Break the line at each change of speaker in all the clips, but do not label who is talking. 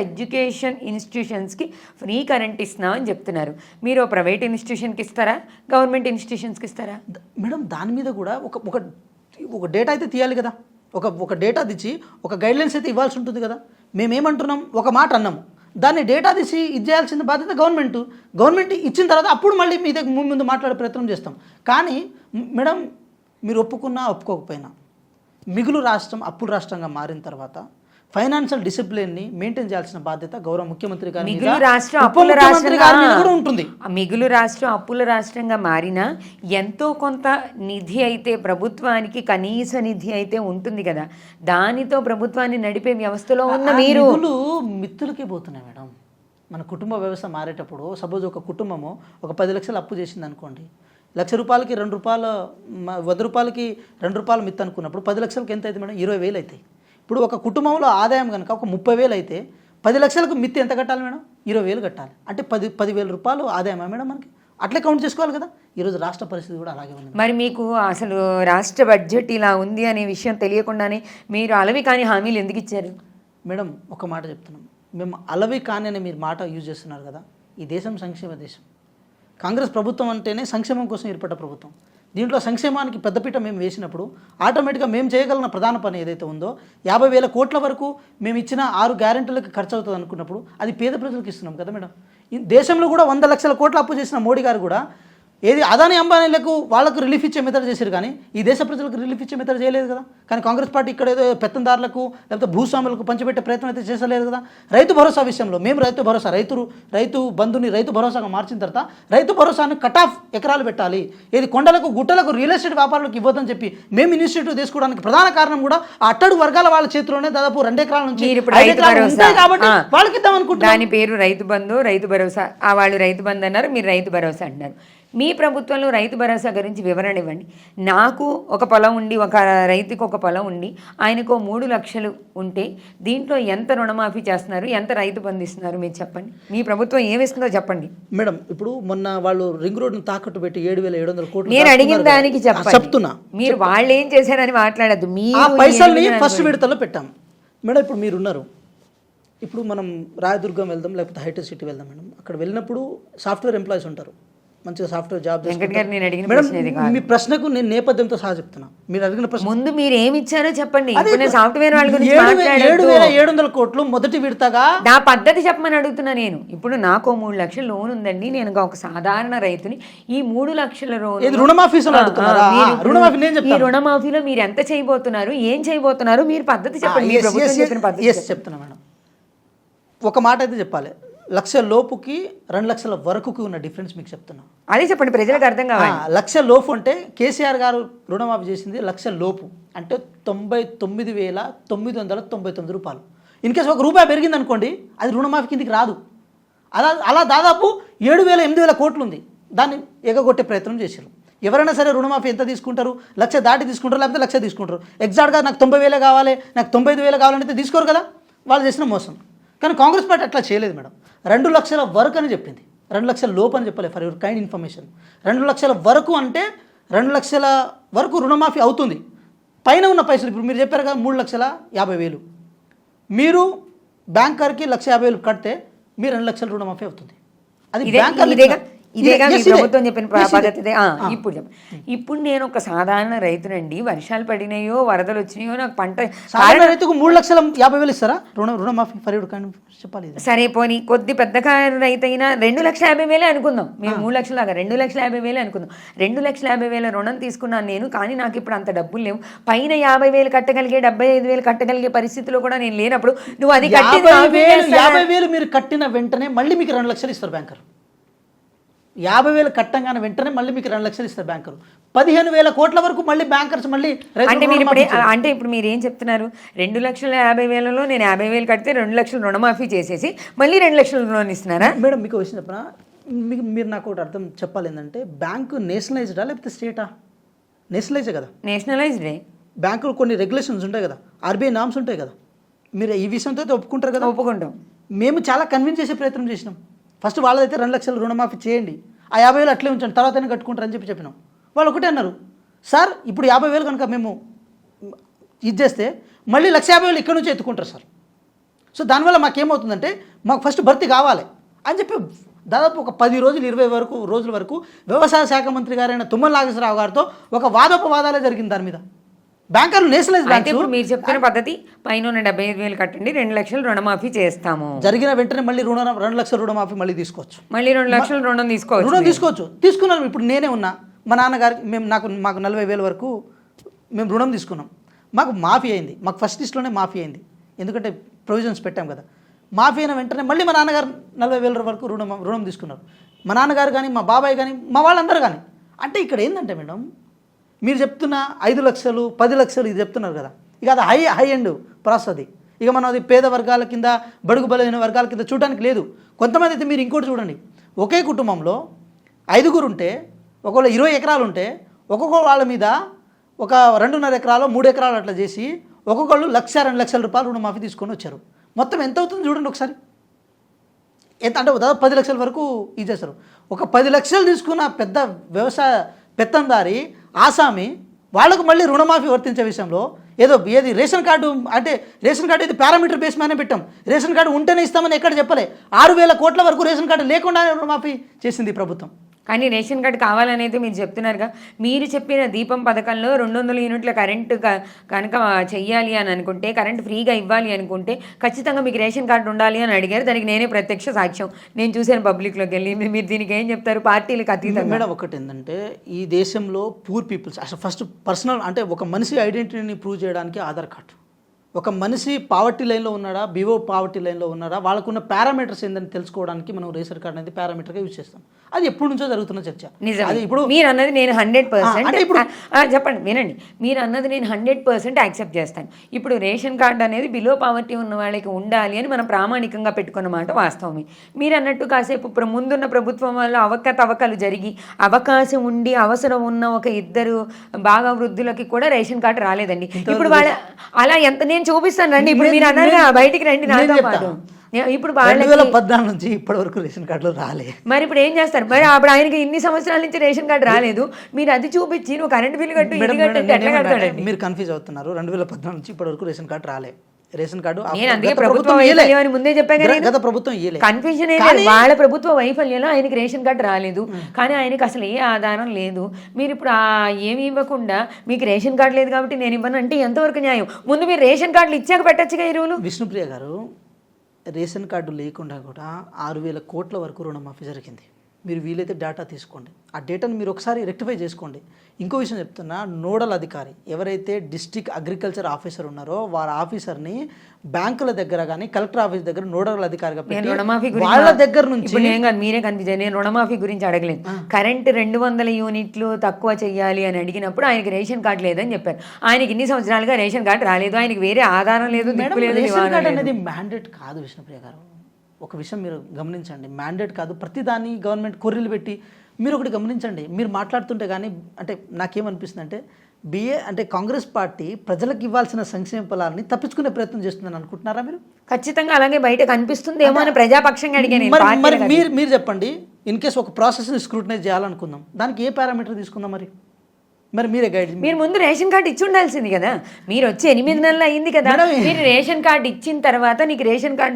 Education ఇన్స్టిట్యూషన్స్కి free current ఇస్తున్నామని చెప్తున్నారు. మీరు ప్రైవేట్ ఇన్స్టిట్యూషన్కి ఇస్తారా, గవర్నమెంట్ ఇన్స్టిట్యూషన్స్కి ఇస్తారా?
మేడం దాని మీద కూడా ఒక డేటా అయితే తీయాలి కదా. ఒక డేటా తెచ్చి ఒక గైడ్లైన్స్ అయితే ఇవ్వాల్సి ఉంటుంది కదా. మేమేమంటున్నాం, ఒక మాట అన్నాము, దాన్ని డేటా తీసి ఇది చేయాల్సిన బాధ్యత గవర్నమెంట్ ఇచ్చిన తర్వాత అప్పుడు మళ్ళీ మీ దగ్గర ముందు మాట్లాడే ప్రయత్నం చేస్తాం. కానీ మేడం మీరు ఒప్పుకున్నా ఒప్పుకోకపోయినా మిగులు రాష్ట్రం అప్పుల రాష్ట్రంగా మారిన తర్వాత ఫైనాన్షియల్ డిసిప్లిన్ని మెయింటైన్ చేయాల్సిన బాధ్యత గౌరవ ముఖ్యమంత్రి గారి
మిగులు రాష్ట్రం అప్పుల
కూడా ఉంటుంది.
మిగులు రాష్ట్రం అప్పుల రాష్ట్రంగా మారినా ఎంతో కొంత నిధి అయితే ప్రభుత్వానికి, కనీస నిధి అయితే ఉంటుంది కదా, దానితో ప్రభుత్వాన్ని నడిపే వ్యవస్థలో ఉన్న మీరు
మిత్తులకే పోతున్నాయి మేడం. మన కుటుంబ వ్యవస్థ మారేటప్పుడు సపోజ్ ఒక కుటుంబము ఒక 10 లక్షలు అప్పు చేసింది అనుకోండి, ₹1,00,000కి ₹2, ₹100కి ₹2 మిత్తు అనుకున్నప్పుడు 10 లక్షలకి ఎంత అవుతుంది మేడం? 20,000 అవుతాయి. ఇప్పుడు ఒక కుటుంబంలో ఆదాయం కనుక ఒక 30,000 అయితే 10 లక్షలకు మిత్తి ఎంత కట్టాలి మేడం? 20,000 కట్టాలి. అంటే 10,000 రూపాయలు ఆదాయమా మేడం మనకి? అట్లే కౌంట్ చేసుకోవాలి కదా. ఈరోజు రాష్ట్ర పరిస్థితి కూడా అలాగే ఉంది.
మరి మీకు అసలు రాష్ట్ర బడ్జెట్ ఇలా ఉంది అనే విషయం తెలియకుండానే మీరు అలవి కాని హామీలు ఎందుకు ఇచ్చారు?
మేడం ఒక మాట చెప్తున్నాం, మేము అలవి కాని అనే మీరు మాట యూజ్ చేస్తున్నారు కదా. ఈ దేశం సంక్షేమ దేశం. కాంగ్రెస్ ప్రభుత్వం అంటేనే సంక్షేమం కోసం ఏర్పడ్డ ప్రభుత్వం. దీంట్లో సంక్షేమానికి పెద్దపీట మేము వేసినప్పుడు ఆటోమేటిక్గా మేము చేయగలిగిన ప్రధాన పని ఏదైతే ఉందో 50,000 కోట్ల వరకు మేము ఇచ్చిన 6 గ్యారెంటీలకు ఖర్చు అవుతుంది అనుకున్నప్పుడు అది పేద ప్రజలకు ఇస్తున్నాం కదా మేడం. ఈ దేశంలో కూడా 100 లక్షల కోట్ల అప్పు చేసిన మోడీ గారు కూడా ఏది అదాని అంబానీలకు వాళ్ళకు రిలీఫ్ ఇచ్చే మెథడ్ చేశారు, కానీ ఈ దేశ ప్రజలకు రిలీఫ్ ఇచ్చే మెథడ్ చేయలేదు కదా. కానీ కాంగ్రెస్ పార్టీ ఇక్కడ ఏదో పెత్తందారులకు లేకపోతే భూస్వాములకు పంచిపెట్టే ప్రయత్నం అయితే చేసలేదు కదా. రైతు భరోసా విషయంలో మేము రైతు బంధుని రైతు భరోసాగా మార్చిన తర్వాత రైతు భరోసాను కట్ ఆఫ్ ఎకరాలు పెట్టాలి, ఏది కొండలకు గుట్టలకు రియల్ ఎస్టేట్ వ్యాపారులకు ఇవ్వద్దని చెప్పి మేము ఇనిషియేటివ్ తీసుకోవడానికి ప్రధాన కారణం కూడా ఆ అట్టడు వర్గాల వాళ్ళ చేతిలోనే దాదాపు 2 ఎకరాల నుంచి 5 ఎకరాలు ఉంటాయి కాబట్టి వాళ్ళకి ఇద్దాం అనుకుంటున్నాం.
దాని పేరు రైతు బంధు, రైతు భరోసా. వాళ్ళు రైతు బంధు అన్నారు, మీరు రైతు భరోసా అంటున్నారు. మీ ప్రభుత్వంలో రైతు భరోసా గురించి వివరణ ఇవ్వండి. నాకు ఒక పొలం ఉండి, ఒక రైతుకు ఒక పొలం ఉండి ఆయనకు 3 లక్షలు ఉంటే దీంట్లో ఎంత రుణమాఫీ చేస్తున్నారు, ఎంత రైతు బంధు ఇస్తున్నారు మీరు చెప్పండి. మీ ప్రభుత్వం ఏమిస్తుందో చెప్పండి.
మేడం ఇప్పుడు మొన్న వాళ్ళు రింగ్ రోడ్ను తాకట్టు పెట్టి 7,700 కోట్లు
నేను అడిగిన దానికి చెప్తున్నా. మీరు వాళ్ళు ఏం చేశారని మాట్లాడద్దు.
ఆ పైసల్ని ఫస్ట్ విడతలో పెట్టాం మేడం. ఇప్పుడు మీరున్నారు, ఇప్పుడు మనం రాయదుర్గం వెళ్దాం లేకపోతే హైటెక్ సిటీ వెళ్దాం మేడం. అక్కడ వెళ్ళినప్పుడు సాఫ్ట్వేర్ ఎంప్లాయీస్ ఉంటారు, మంచిగా సాఫ్ట్వేర్ జాబ్ మేడం. మీ ప్రశ్నకు నేను నేపథ్యంతో సహా చెప్తున్నా. మీరు అడిగిన ప్రశ్న ముందు
మీరు ఏమి ఇచ్చారో చెప్పండి. సాఫ్ట్వేర్
7,700 కోట్లు మొదటి విడతగా
నా పద్ధతి చెప్పమని అడుగుతున్నా నేను. ఇప్పుడు నాకు 3 లక్షల లోన్ ఉందండి, నేను ఒక సాధారణ రైతుని. ఈ 3 లక్షల రుణమాఫీలో మీరు ఎంత చేయబోతున్నారు, ఏం చేయబోతున్నారు, మీరు పద్ధతి చెప్పండి.
చెప్తున్నా మేడం. ఒక మాట అయితే చెప్పాలి, 1,00,000 లోపుకి 2 లక్షల వరకుకి ఉన్న డిఫరెన్స్ మీకు చెప్తున్నా.
అదే చెప్పండి, ప్రజలకు అర్థం కావాలి.
1,00,000 లోపు అంటే కేసీఆర్ గారు రుణమాఫీ చేసింది 1,00,000 లోపు అంటే 99,999 రూపాయలు. ఇన్కేస్ ₹1 పెరిగింది అనుకోండి, అది రుణమాఫీ కిందికి రాదు. అలా దాదాపు 7,000-8,000 కోట్లు ఉంది. దాన్ని ఎగగొట్టే ప్రయత్నం చేశారు. ఎవరైనా సరే రుణమాఫీ ఎంత తీసుకుంటారు? 1,00,000 దాటి తీసుకుంటారు, లేకపోతే 1,00,000 తీసుకుంటారు. ఎగ్జాక్ట్గా నాకు 90,000 కావాలి, నాకు 95,000 కావాలంటే తీసుకోరు కదా. వాళ్ళు చేసిన మోసం. కానీ కాంగ్రెస్ పార్టీ అట్లా చేయలేదు మేడం. 2 లక్షల వరకు అని చెప్పింది, 2 లక్షల లోపు అని చెప్పలేదు. ఫర్ యువర్ కైండ్ ఇన్ఫర్మేషన్, 2 లక్షల వరకు అంటే 2 లక్షల వరకు రుణమాఫీ అవుతుంది. పైన ఉన్న పైసలు ఇప్పుడు మీరు చెప్పారు కదా 3,50,000, మీరు బ్యాంకర్కి 1,50,000 కడితే మీరు 2 లక్షల రుణమాఫీ అవుతుంది. అది బ్యాంకర్
ఇదేగా మీ ప్రభుత్వం చెప్పిన పద్ధతి. ఇప్పుడు చెప్పండి, ఇప్పుడు నేను ఒక సాధారణ రైతునండి, వర్షాలు పడినాయో వరదలు వచ్చినాయో నాకు పంట,
రైతుకు 3,50,000 ఇస్తారా రుణమాఫీ? చెప్పాలి.
సరే పోనీ కొద్ది పెద్ద రైతు అయినా 2,50,000 అనుకుందాం. మేము 3 లక్షల దాకా 2,50,000 అనుకుందాం. 2,50,000 రుణం తీసుకున్నాను నేను, కానీ నాకు ఇప్పుడు అంత డబ్బులు లేవు. పైన 50,000 కట్టగలిగే, 75,000 కట్టగలిగే పరిస్థితిలో కూడా నేను లేనప్పుడు నువ్వు అది
50,000 మీరు కట్టిన వెంటనే మళ్ళీ మీకు 2 లక్షలు ఇస్తారు బ్యాంకర్. 50,000 కట్టంగానే వెంటనే మళ్ళీ మీకు 2 లక్షలు ఇస్తారు బ్యాంకరు. 15,000 కోట్ల వరకు మళ్ళీ బ్యాంకర్స్ మళ్ళీ
అంటే ఇప్పుడు మీరు ఏం చెప్తున్నారు? 2,50,000లో నేను 50,000 కడితే 2 లక్షలు రుణమాఫీ చేసేసి మళ్ళీ 2 లక్షలు రుణం ఇస్తున్నారా?
మేడం మీకు విషయం చెప్పనా, మీరు నాకు ఒకటి అర్థం చెప్పాలి ఏంటంటే, బ్యాంకు నేషనలైజ్డా లేకపోతే స్టేటా? నేషనలైజే కదా.
నేషనలైజ్డే.
బ్యాంకులు కొన్ని రెగ్యులేషన్స్ ఉంటాయి కదా, ఆర్బీఐ నామ్స్ ఉంటాయి కదా. మీరు ఈ విషయంతో ఒప్పుకుంటారు కదా?
ఒప్పుకుంటాం.
మేము చాలా కన్విన్స్ చేసే ప్రయత్నం చేసినాం. ఫస్ట్ వాళ్ళదైతే 2 లక్షలు రుణమాఫీ చేయండి, ఆ 50,000 అట్లే ఉంచండి, తర్వాతనే కట్టుకుంటారని చెప్పినాం. వాళ్ళు ఒకటే అన్నారు, సార్ ఇప్పుడు 50,000 కనుక మేము ఇది చేస్తే మళ్ళీ 1,50,000 ఇక్కడ నుంచి ఎత్తుకుంటారు సార్. సో దానివల్ల మాకేమవుతుందంటే మాకు ఫస్ట్ భర్తీ కావాలి అని చెప్పి దాదాపు ఒక 10 రోజులు 20 రోజుల వరకు వ్యవసాయ శాఖ మంత్రి గారైన తుమ్మల నాగేశ్వరరావు గారితో ఒక వాదోపవాదాలే జరిగింది దాని మీద. బ్యాంకర్లు నేషనలైజ్
అయితే
బ్యాంక్స్
ఇప్పుడు మీరు చెప్తున్న పద్ధతి పైన 75,000 కట్టండి 2 లక్షలు రుణమాఫీ చేస్తాము,
జరిగిన వెంటనే మళ్ళీ 2 లక్షల రుణమాఫీ మళ్ళీ తీసుకోవచ్చు,
మళ్ళీ 2 లక్షలు రుణం తీసుకోవచ్చు.
తీసుకున్నాను. ఇప్పుడు నేనే ఉన్నా, మా నాన్నగారికి మాకు 40,000 వరకు మేము రుణం తీసుకున్నాం, మాకు మాఫీ అయింది, మాకు ఫస్ట్ లిస్ట్లోనే మాఫీ అయింది, ఎందుకంటే ప్రొవిజన్స్ పెట్టాం కదా. మాఫీ అయిన వెంటనే మళ్ళీ మా నాన్నగారు 40,000 వరకు రుణం తీసుకున్నారు. మా నాన్నగారు కానీ మా బాబాయ్ కానీ మా వాళ్ళందరూ కానీ. అంటే ఇక్కడ ఏంటంటే మేడం, మీరు చెప్తున్న 5 లక్షలు 10 లక్షలు ఇది చెప్తున్నారు కదా, ఇక అది హై ఎండ్ ప్రాసెస్ అది. ఇక మనం అది పేద వర్గాల కింద బడుగు బలైన వర్గాల కింద చూడడానికి లేదు. కొంతమంది అయితే మీరు ఇంకోటి చూడండి, ఒకే కుటుంబంలో 5గురు ఉంటే, ఒకవేళ 20 ఎకరాలు ఉంటే ఒక్కొక్క వాళ్ళ మీద ఒక 2.5 ఎకరాలు 3 ఎకరాలు అట్లా చేసి ఒక్కొక్కళ్ళు 1,00,000-2 లక్షల రూపాయలు రుణమాఫీ తీసుకొని వచ్చారు. మొత్తం ఎంత అవుతుంది చూడండి ఒకసారి. ఎంత అంటే దాదాపు 10 లక్షల వరకు ఇచ్చేస్తారు. ఒక 10 లక్షలు తీసుకున్న పెద్ద వ్యవసాయ పెత్తందారి ఆసామి వాళ్ళకు మళ్ళీ రుణమాఫీ వర్తించే విషయంలో ఏది రేషన్ కార్డు అంటే రేషన్ కార్డు ఇది పారామీటర్ బేస్ మీదనే పెట్టాం, రేషన్ కార్డు ఉంటేనే ఇస్తామని ఎక్కడ చెప్పలే. 6,000 కోట్ల వరకు రేషన్ కార్డు లేకుండానే రుణమాఫీ చేసింది ఈ ప్రభుత్వం.
కానీ రేషన్ కార్డు కావాలనేది మీరు చెప్తున్నారుగా. మీరు చెప్పిన దీపం పథకంలో 200 యూనిట్ల కరెంటు కనుక చెయ్యాలి అని అనుకుంటే, కరెంట్ ఫ్రీగా ఇవ్వాలి అనుకుంటే ఖచ్చితంగా మీకు రేషన్ కార్డు ఉండాలి అని అడిగారు. దానికి నేనే ప్రత్యక్ష సాక్ష్యం, నేను చూశాను పబ్లిక్లోకి వెళ్ళి. మీరు దీనికి ఏం చెప్తారు? పార్టీలకు అతీతంగా
మేడం ఒకటి ఏంటంటే, ఈ దేశంలో పూర్ పీపుల్స్ అసలు ఫస్ట్ పర్సనల్ అంటే ఒక మనిషి ఐడెంటిటీని ప్రూవ్ చేయడానికి ఆధార్ కార్డు. ఒక మనిషి పావర్టీ లైన్లో ఉన్నాడా, బిలో పావర్టీ లైన్లో ఉన్నాడా, వాళ్ళకున్న పారామీటర్స్ ఏందని తెలుసుకోవడానికి మనం రేషన్ కార్డు అనేది పారామీటర్గా యూజ్ చేస్తాం. అది ఎప్పటి నుంచో జరుగుతున్న చర్చ.
అది ఇప్పుడు మీరు అన్నది నేను 100% చెప్పండి వినండి, మీరు అన్నది నేను 100% యాక్సెప్ట్ చేస్తాను. ఇప్పుడు రేషన్ కార్డు అనేది బిలో పావర్టీ ఉన్న వాళ్ళకి ఉండాలి అని మనం ప్రామాణికంగా పెట్టుకున్న మాట వాస్తవమే. మీరు అన్నట్టు కాసేపు ముందున్న ప్రభుత్వం వల్ల అవకతవకలు జరిగి అవకాశం ఉండి అవసరం ఉన్న ఒక 2 బాగా వృద్ధులకి కూడా రేషన్ కార్డు రాలేదండి. ఇప్పుడు వాళ్ళ అలా ఎంత నేను చూపిస్తాను రండి. ఇప్పుడు మీరు అన్నారుగా బయటికి రండి నాతో పాటు. ఇప్పుడు
2014 నుంచి ఇప్పటి వరకు రేషన్ కార్డులు రాలేదు.
మరి ఇప్పుడు ఏం చేస్తారు? మరి అప్పుడు ఆయనకి ఇన్ని సంవత్సరాల నుంచి రేషన్ కార్డు రాలేదు, మీరు అది చూపించి నువ్వు కరెంట్ బిల్లు కట్టు ఇది కట్టు ఎట్లా కడతాడండి?
మీరు కన్ఫ్యూజ్ అవుతున్నారు. 2014 నుంచి ఇప్పటి వరకు రేషన్ కార్డు రాలేదు. రేషన్ కార్డు
నేను అందుకే ప్రభుత్వం వైఫల్యం అని ముందే చెప్పాను.
గత ప్రభుత్వం
కన్ఫ్యూజన్ ఏంటి? వాళ్ళ ప్రభుత్వ వైఫల్యంలో ఆయనకి రేషన్ కార్డు రాలేదు, కానీ ఆయనకి అసలు ఏ ఆధారం లేదు. మీరు ఇప్పుడు ఏమి ఇవ్వకుండా మీకు రేషన్ కార్డు లేదు కాబట్టి నేను ఇవ్వను అంటే ఎంతవరకు న్యాయం? ముందు మీరు రేషన్ కార్డులు ఇచ్చాక పెట్టచ్చుగా ఎరువులు.
విష్ణుప్రియ గారు, రేషన్ కార్డు లేకుండా కూడా 6,000 కోట్ల వరకు రుణమాఫీ జరిగింది. మీరు వీలైతే డేటా తీసుకోండి, ఆ డేటాను మీరు ఒకసారి రెక్టిఫై చేసుకోండి. ఇంకో విషయం చెప్తున్నా, నోడల్ అధికారి ఎవరైతే డిస్ట్రిక్ట్ అగ్రికల్చర్ ఆఫీసర్ ఉన్నారో వారి ఆఫీసర్ని బ్యాంకుల దగ్గర కానీ కలెక్టర్ ఆఫీస్ దగ్గర నోడల్ అధికారిగా వాళ్ళ దగ్గర నుంచి
మీరే కనిపించారు. నేను రుణమాఫీ గురించి అడగలేదు, కరెంట్ 200 యూనిట్లు తక్కువ చెయ్యాలి అని అడిగినప్పుడు ఆయనకి రేషన్ కార్డు లేదని చెప్పారు. ఆయనకి ఇన్ని సంవత్సరాలుగా రేషన్ కార్డు రాలేదు, ఆయనకి వేరే ఆధారం లేదు, దిక్కు లేదు.
రేషన్ కార్డు అనేది మ్యాండేట్ కాదు విష్ణుప్రియ గారు. ఒక విషయం మీరు గమనించండి, మ్యాండేట్ కాదు. ప్రతిదాన్ని గవర్నమెంట్ కొర్రీలు పెట్టి మీరు ఒకటి గమనించండి. మీరు మాట్లాడుతుంటే కానీ అంటే నాకేమనిపిస్తుంది అంటే అంటే కాంగ్రెస్ పార్టీ ప్రజలకు ఇవ్వాల్సిన సంక్షేమ ఫలాన్ని తప్పించుకునే ప్రయత్నం చేస్తుందని అనుకుంటున్నారా మీరు?
ఖచ్చితంగా అలాగే బయట కనిపిస్తుంది ఏమో అని ప్రజాపక్షంగా అడిగాను.
మీరు చెప్పండి, ఇన్ కేసు ఒక ప్రాసెస్ని స్క్రూటినైజ్ చేయాలనుకుందాం, దానికి ఏ పారామీటర్ తీసుకుందాం? మరి మీరే గైడ్.
మీరు ముందు రేషన్ కార్డు ఇచ్చి ఉండాల్సింది కదా. మీరు వచ్చి 8 నెలలు అయింది కదా. మీరు రేషన్ కార్డు ఇచ్చిన తర్వాత నీకు రేషన్ కార్డు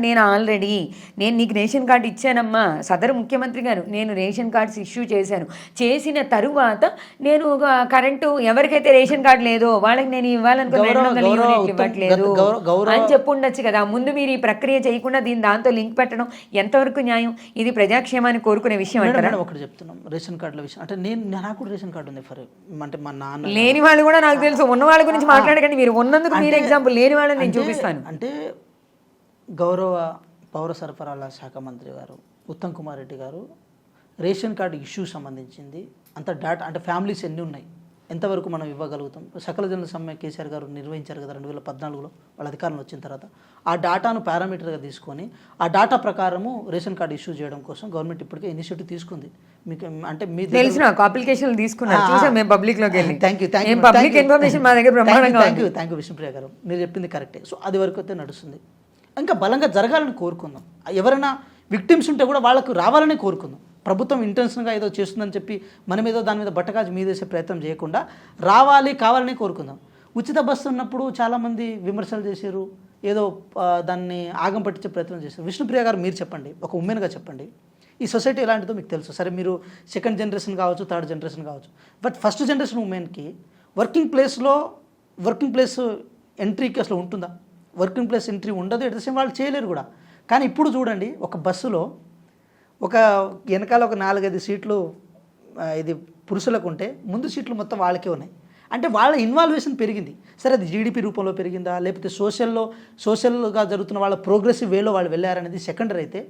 నేను నీకు రేషన్ కార్డు ఇచ్చానమ్మా, సదరు ముఖ్యమంత్రి గారు నేను రేషన్ కార్డ్స్ ఇష్యూ చేశాను. చేసిన తరువాత నేను కరెంటు ఎవరికైతే రేషన్ కార్డు లేదో వాళ్ళకి నేను ఇవ్వాలనుకున్న 200 యూనిట్లు ఇవ్వట్లేదు అని చెప్పు ఉండొచ్చు కదా. ముందు మీరు ఈ ప్రక్రియ చేయకుండా దాంతో లింక్ పెట్టడం ఎంతవరకు న్యాయం? ఇది ప్రజాక్షేమాన్ని కోరుకునే విషయం అంటారా?
ఒకటి చెప్తున్నాం, రేషన్ కార్డుల విషయం అంటే నాకు కూడా రేషన్ కార్డు ఉంది. అంటే మా నాన్న
లేని వాళ్ళు కూడా నాకు తెలుసు, ఉన్న వాళ్ళ గురించి మాట్లాడకండి. మీరు ఉన్నందుకు మీరు ఎగ్జాంపుల్, లేని వాళ్ళని నేను చూపిస్తాను.
అంటే గౌరవ పౌర సరఫరాల శాఖ మంత్రి గారు ఉత్తమ్ కుమార్ రెడ్డి గారు రేషన్ కార్డు ఇష్యూ సంబంధించింది అంత డేటా అంటే ఫ్యామిలీస్ ఎన్ని ఉన్నాయి, ఎంతవరకు మనం ఇవ్వగలుగుతాం, సకల జనుల సమ్మె కేసీఆర్ గారు నిర్వహించారు కదా 2014లో వాళ్ళ అధికారంలో వచ్చిన తర్వాత. ఆ డేటాను పారామీటర్గా తీసుకొని ఆ డేటా ప్రకారము రేషన్ కార్డు ఇష్యూ చేయడం కోసం గవర్నమెంట్ ఇప్పటికే ఇనిషియేటివ్ తీసుకుంది. మీకు అంటే మీ
తెలిసిన అప్లికేషన్లు తీసుకున్నారు, చూసాం మేము పబ్లిక్లోకి వెళ్ళి.
థ్యాంక్ యూ విష్ణుప్రియ గారు, మీరు చెప్పింది కరెక్టే. సో అది వరకు అయితే నడుస్తుంది. ఇంకా బలంగా జరగాలని కోరుకుందాం. ఎవరైనా విక్టిమ్స్ ఉంటే కూడా వాళ్ళకు రావాలని కోరుకుందాం. ప్రభుత్వం ఇంటెన్షన్గా ఏదో చేస్తుందని చెప్పి మనం ఏదో దాని మీద బట్టకాజు మీదేసే ప్రయత్నం చేయకుండా కావాలని కోరుకుందాం. ఉచిత బస్సు ఉన్నప్పుడు చాలామంది విమర్శలు చేశారు, ఏదో దాన్ని ఆగం పట్టించే ప్రయత్నం చేశారు. విష్ణుప్రియ గారు మీరు చెప్పండి, ఒక ఉమెన్గా చెప్పండి, ఈ సొసైటీ ఎలాంటిదో మీకు తెలుసు. సరే మీరు సెకండ్ జనరేషన్ కావచ్చు, థర్డ్ జనరేషన్ కావచ్చు, బట్ ఫస్ట్ జనరేషన్ ఉమెన్కి వర్కింగ్ ప్లేస్ ఎంట్రీకి అసలు ఉంటుందా? వర్కింగ్ ప్లేస్ ఎంట్రీ ఉండదు, ఎట్ ద సేమ్ వాళ్ళు చేయలేరు కూడా. కానీ ఇప్పుడు చూడండి, ఒక బస్సులో ఒక వెనకాల ఒక 4-5 సీట్లు ఇది పురుషులకు ఉంటే ముందు సీట్లు మొత్తం వాళ్ళకే ఉన్నాయి. అంటే వాళ్ళ ఇన్వాల్వేషన్ పెరిగింది. సరే అది జీడిపి రూపంలో పెరిగిందా, లేకపోతే సోషల్గా జరుగుతున్న వాళ్ళ ప్రోగ్రెసివ్ వేలో వాళ్ళు వెళ్ళారనేది సెకండరీ అయితే,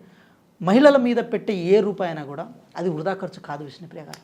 మహిళల మీద పెట్టే ఏ రూపాయి అయినా కూడా అది వృధా ఖర్చు కాదు విష్ణుప్రియ గారు.